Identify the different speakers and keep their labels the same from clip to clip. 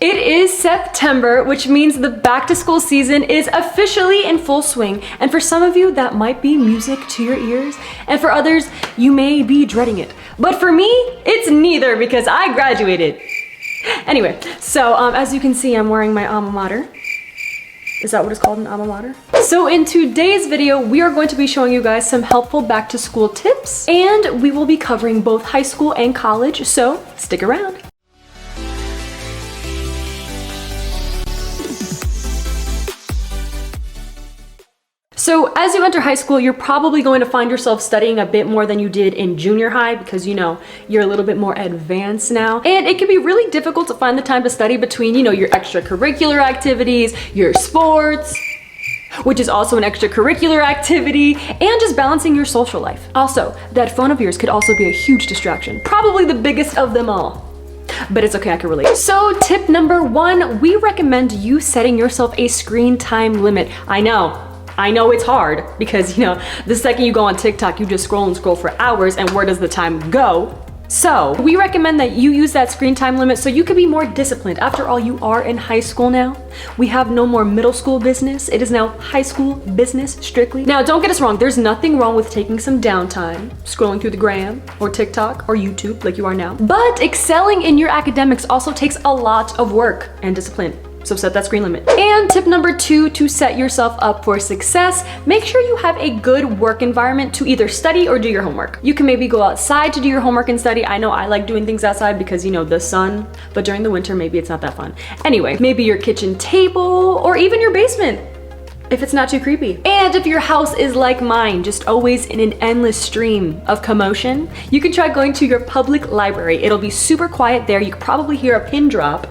Speaker 1: It is September, which means the back to school season is officially in full swing. And for some of you, that might be music to your ears. And for others, you may be dreading it. But for me, it's neither because I graduated. Anyway, so as you can see, I'm wearing my alma mater. Is that what it's called, an alma mater? So in today's video, we are going to be showing you guys some helpful back to school tips, and we will be covering both high school and college, so stick around. So as you enter high school, you're probably going to find yourself studying a bit more than you did in junior high because, you know, you're a little bit more advanced now. And it can be really difficult to find the time to study between, you know, your extracurricular activities, your sports, which is also an extracurricular activity, and just balancing your social life. Also, that phone of yours could also be a huge distraction, probably the biggest of them all. But it's okay, I can relate. So tip number 1, we recommend you setting yourself a screen time limit. I know it's hard because, you know, the second you go on TikTok, you just scroll and scroll for hours, and where does the time go? So we recommend that you use that screen time limit so you can be more disciplined. After all, you are in high school now. We have no more middle school business. It is now high school business strictly. Now, don't get us wrong. There's nothing wrong with taking some downtime, scrolling through the gram or TikTok or YouTube like you are now. But excelling in your academics also takes a lot of work and discipline. So set that screen limit. And tip number 2, to set yourself up for success, make sure you have a good work environment to either study or do your homework. You can maybe go outside to do your homework and study. I know I like doing things outside because, you know, the sun, but during the winter, maybe it's not that fun. Anyway, maybe your kitchen table or even your basement, if it's not too creepy. And if your house is like mine, just always in an endless stream of commotion, you can try going to your public library. It'll be super quiet there. You could probably hear a pin drop,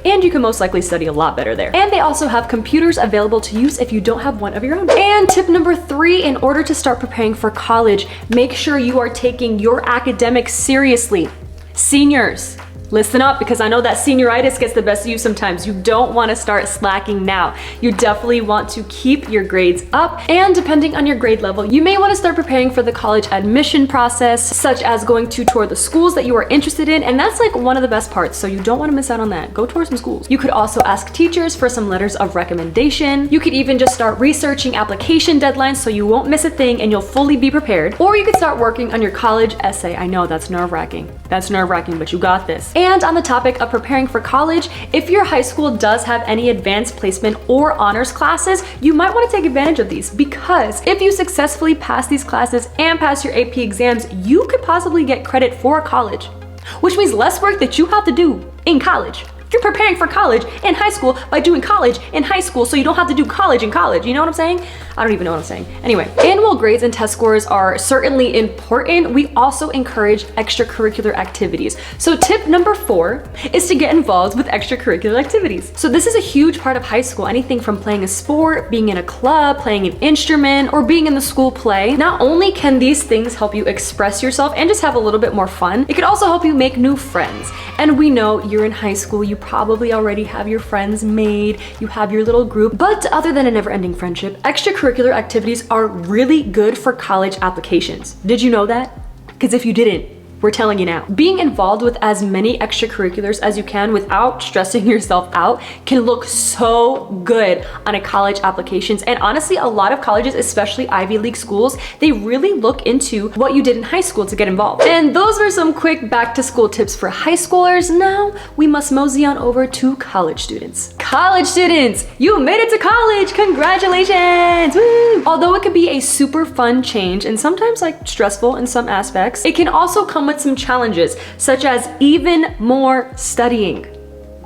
Speaker 1: and you can most likely study a lot better there. And they also have computers available to use if you don't have one of your own. And tip number 3, in order to start preparing for college, make sure you are taking your academics seriously. Seniors, listen up, because I know that senioritis gets the best of you sometimes. You don't want to start slacking now. You definitely want to keep your grades up, and depending on your grade level, you may want to start preparing for the college admission process, such as going to tour the schools that you are interested in, and that's like one of the best parts, so you don't want to miss out on that. Go tour some schools. You could also ask teachers for some letters of recommendation. You could even just start researching application deadlines so you won't miss a thing and you'll fully be prepared. Or you could start working on your college essay. I know that's nerve-wracking. That's nerve-wracking, but you got this. And on the topic of preparing for college, if your high school does have any advanced placement or honors classes, you might want to take advantage of these, because if you successfully pass these classes and pass your AP exams, you could possibly get credit for college, which means less work that you have to do in college. You're preparing for college in high school by doing college in high school, so you don't have to do college in college. You know what I'm saying? I don't even know what I'm saying. Anyway, annual grades and test scores are certainly important. We also encourage extracurricular activities. So tip number 4 is to get involved with extracurricular activities. So this is a huge part of high school. Anything from playing a sport, being in a club, playing an instrument, or being in the school play. Not only can these things help you express yourself and just have a little bit more fun, it could also help you make new friends. And we know you're in high school, you probably already have your friends made, you have your little group, but other than a never-ending friendship, extracurricular activities are really good for college applications. Did you know that? Because if you didn't, we're telling you now. Being involved with as many extracurriculars as you can without stressing yourself out can look so good on a college applications. And honestly, a lot of colleges, especially Ivy League schools, they really look into what you did in high school to get involved. And those were some quick back to school tips for high schoolers. Now we must mosey on over to college students. College students, you made it to college! Congratulations! Woo! Although it could be a super fun change and sometimes like stressful in some aspects, it can also come with some challenges, such as even more studying.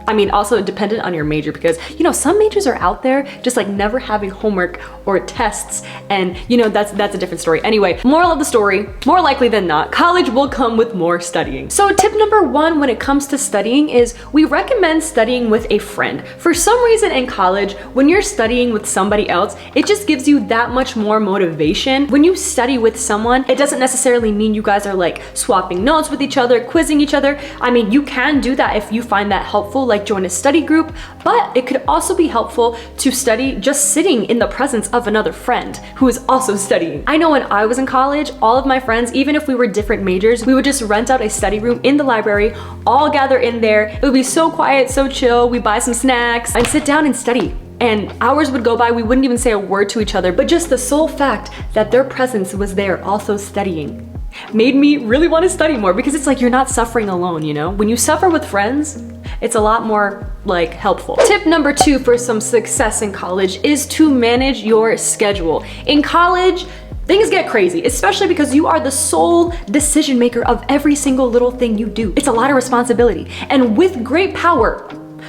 Speaker 1: I mean, also dependent on your major, because, you know, some majors are out there just like never having homework or tests, and you know, that's a different story. Anyway, moral of the story, more likely than not, college will come with more studying. So tip number 1 when it comes to studying is we recommend studying with a friend. For some reason in college, when you're studying with somebody else, it just gives you that much more motivation. When you study with someone, it doesn't necessarily mean you guys are like swapping notes with each other, quizzing each other. I mean, you can do that if you find that helpful. Like, like join a study group, but it could also be helpful to study just sitting in the presence of another friend who is also studying. I know when I was in college, all of my friends, even if we were different majors, we would just rent out a study room in the library, all gather in there. It would be so quiet, so chill. We buy some snacks and sit down and study. And hours would go by, we wouldn't even say a word to each other, but just the sole fact that their presence was there also studying made me really want to study more, because it's like you're not suffering alone, you know? When you suffer with friends, it's a lot more like helpful. Tip number 2 for some success in college is to manage your schedule. In college, things get crazy, especially because you are the sole decision maker of every single little thing you do. It's a lot of responsibility, and with great power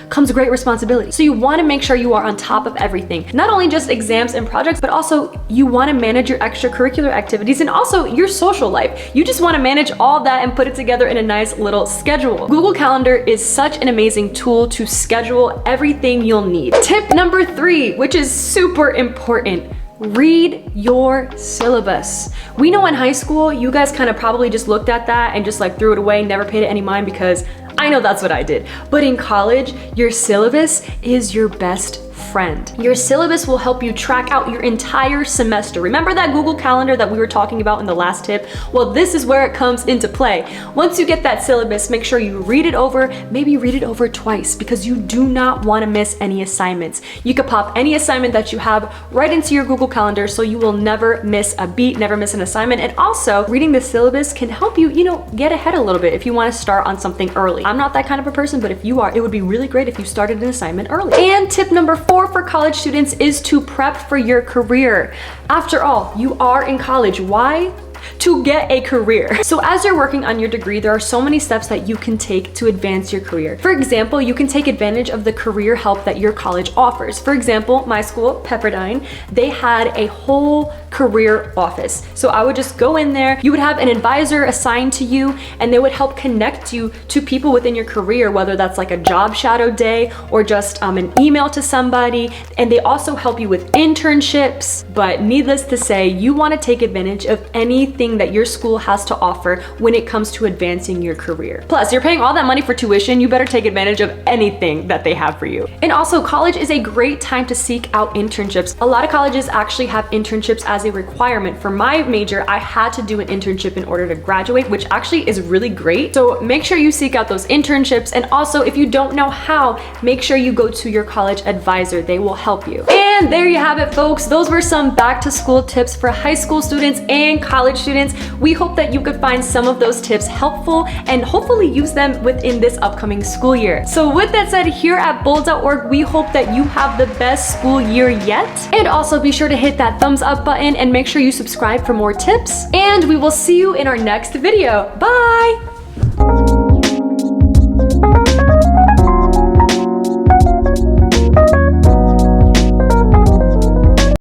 Speaker 1: comes great responsibility. So you want to make sure you are on top of everything. Not only just exams and projects, but also you want to manage your extracurricular activities and also your social life. You just want to manage all that and put it together in a nice little schedule. Google Calendar is such an amazing tool to schedule everything you'll need. Tip number 3, which is super important. Read your syllabus. We know in high school, you guys kind of probably just looked at that and just like threw it away, never paid it any mind, because I know that's what I did. But in college, your syllabus is your best friend. Your syllabus will help you track out your entire semester. Remember that Google Calendar that we were talking about in the last tip? Well, this is where it comes into play. Once you get that syllabus, make sure you read it over, maybe read it over twice, because you do not want to miss any assignments. You could pop any assignment that you have right into your Google Calendar, so you will never miss a beat, never miss an assignment. And also, reading the syllabus can help you, get ahead a little bit if you want to start on something early. I'm not that kind of a person, but if you are, it would be really great if you started an assignment early. And tip number 4 for college students is to prep for your career. After all, you are in college. Why? To get a career. So as you're working on your degree, there are so many steps that you can take to advance your career. For example, you can take advantage of the career help that your college offers. For example, my school, Pepperdine, they had a whole career office. So I would just go in there, you would have an advisor assigned to you, and they would help connect you to people within your career, whether that's like a job shadow day or just an email to somebody. And they also help you with internships. But needless to say, you want to take advantage of anything that your school has to offer when it comes to advancing your career. Plus, you're paying all that money for tuition, you better take advantage of anything that they have for you. And also, college is a great time to seek out internships. A lot of colleges actually have internships as a requirement. For my major, I had to do an internship in order to graduate, which actually is really great. So make sure you seek out those internships. And also, if you don't know how, make sure you go to your college advisor. They will help you. And there you have it, folks. Those were some back to school tips for high school students and college students. We hope that you could find some of those tips helpful and hopefully use them within this upcoming school year. So with that said, here at Bold.org, we hope that you have the best school year yet. And also be sure to hit that thumbs up button and make sure you subscribe for more tips. And we will see you in our next video. Bye!